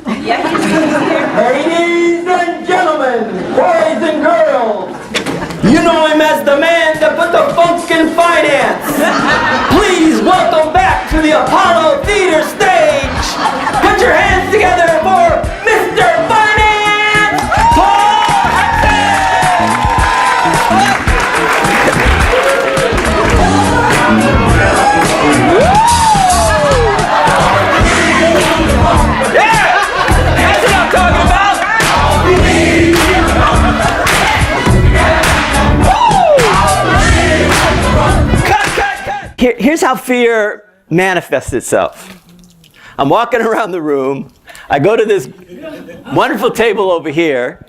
Ladies and gentlemen, boys and girls, you know him as the man that put the funk in finance. Please welcome back to the Apollo Theater stage. Put your hands together for Mr. Finance, Paul Hudson! Yeah! That's what I'm talking about! Here's how fear manifests itself. I'm walking around the room. I go to this wonderful table over here,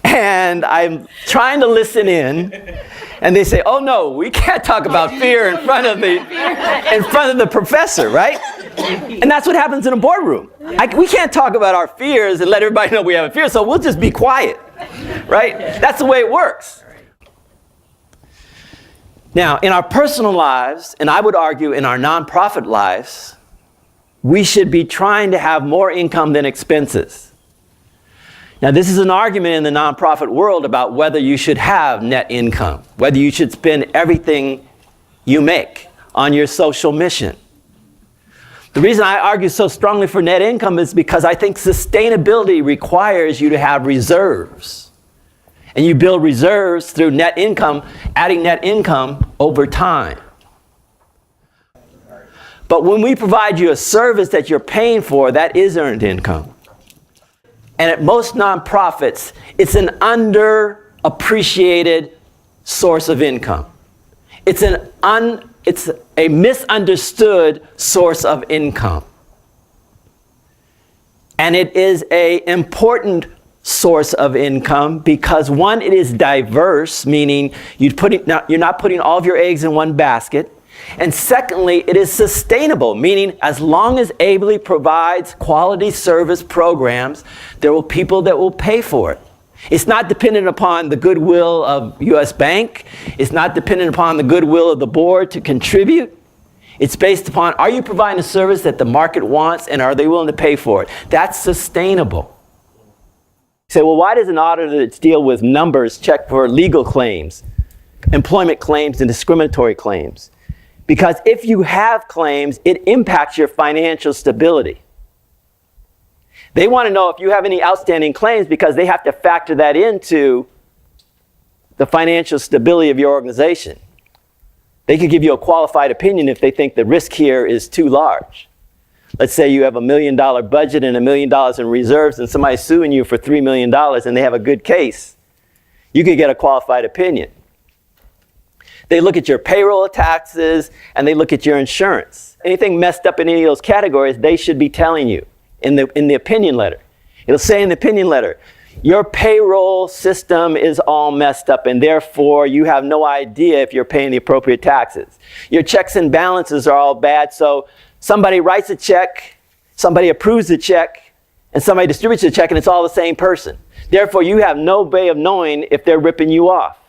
and I'm trying to listen in. And they say, "Oh no, we can't talk about fear in front of the professor, right?" And that's what happens in a boardroom. We can't talk about our fears and let everybody know we have a fear, so we'll just be quiet, right? That's the way it works. Now, in our personal lives, and I would argue in our nonprofit lives, we should be trying to have more income than expenses. Now, this is an argument in the nonprofit world about whether you should have net income, whether you should spend everything you make on your social mission. The reason I argue so strongly for net income is because I think sustainability requires you to have reserves. And you build reserves through net income, adding net income over time. But when we provide you a service that you're paying for, that is earned income. And at most nonprofits, it's an underappreciated source of income. It's a misunderstood source of income. And it is an important source of income because, one, it is diverse, meaning you're not putting all of your eggs in one basket. And secondly, it is sustainable, meaning as long as Ably provides quality service programs, there will be people that will pay for it. It's not dependent upon the goodwill of U.S. Bank. It's not dependent upon the goodwill of the board to contribute. It's based upon, are you providing a service that the market wants, and are they willing to pay for it? That's sustainable. You say, well, why does an auditor that deals with numbers check for legal claims, employment claims, and discriminatory claims? Because if you have claims, it impacts your financial stability. They want to know if you have any outstanding claims because they have to factor that into the financial stability of your organization. They could give you a qualified opinion if they think the risk here is too large. Let's say you have $1 million budget and $1 million in reserves and somebody's suing you for $3 million and they have a good case. You could get a qualified opinion. They look at your payroll taxes and they look at your insurance. Anything messed up in any of those categories, they should be telling you in the opinion letter. It'll say in the opinion letter, your payroll system is all messed up and therefore you have no idea if you're paying the appropriate taxes. Your checks and balances are all bad, so somebody writes a check, somebody approves the check, and somebody distributes the check and it's all the same person. Therefore, you have no way of knowing if they're ripping you off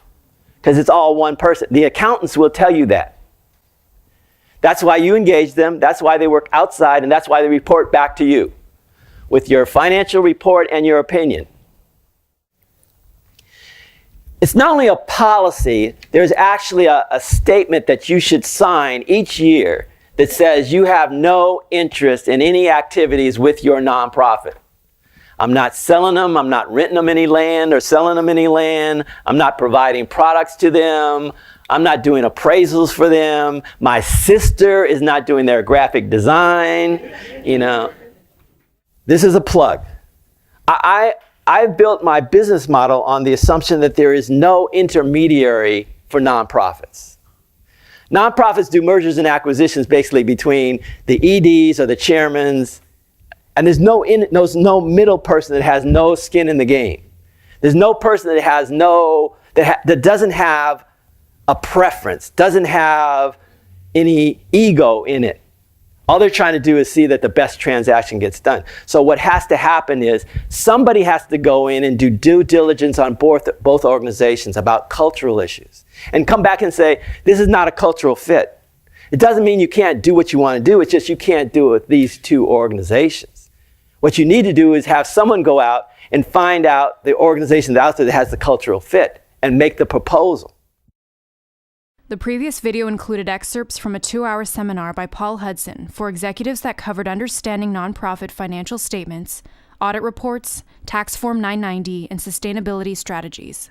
because it's all one person. The accountants will tell you that. That's why you engage them, that's why they work outside, and that's why they report back to you with your financial report and your opinion. It's not only a policy, there's actually a statement that you should sign each year that says you have no interest in any activities with your nonprofit. I'm not selling them, I'm not renting them any land or selling them any land, I'm not providing products to them, I'm not doing appraisals for them, my sister is not doing their graphic design, you know. This is a plug. I've built my business model on the assumption that there is no intermediary for nonprofits. Nonprofits do mergers and acquisitions basically between the EDs or the chairmans, and there's no middle person that has no skin in the game. There's no person that has that doesn't have a preference, doesn't have any ego in it. All they're trying to do is see that the best transaction gets done. So what has to happen is somebody has to go in and do due diligence on both organizations about cultural issues and come back and say, this is not a cultural fit. It doesn't mean you can't do what you want to do. It's just you can't do it with these two organizations. What you need to do is have someone go out and find out the organization out there that has the cultural fit and make the proposal. The previous video included excerpts from a 2-hour seminar by Paul Hudson for executives that covered understanding nonprofit financial statements, audit reports, Tax Form 990, and sustainability strategies.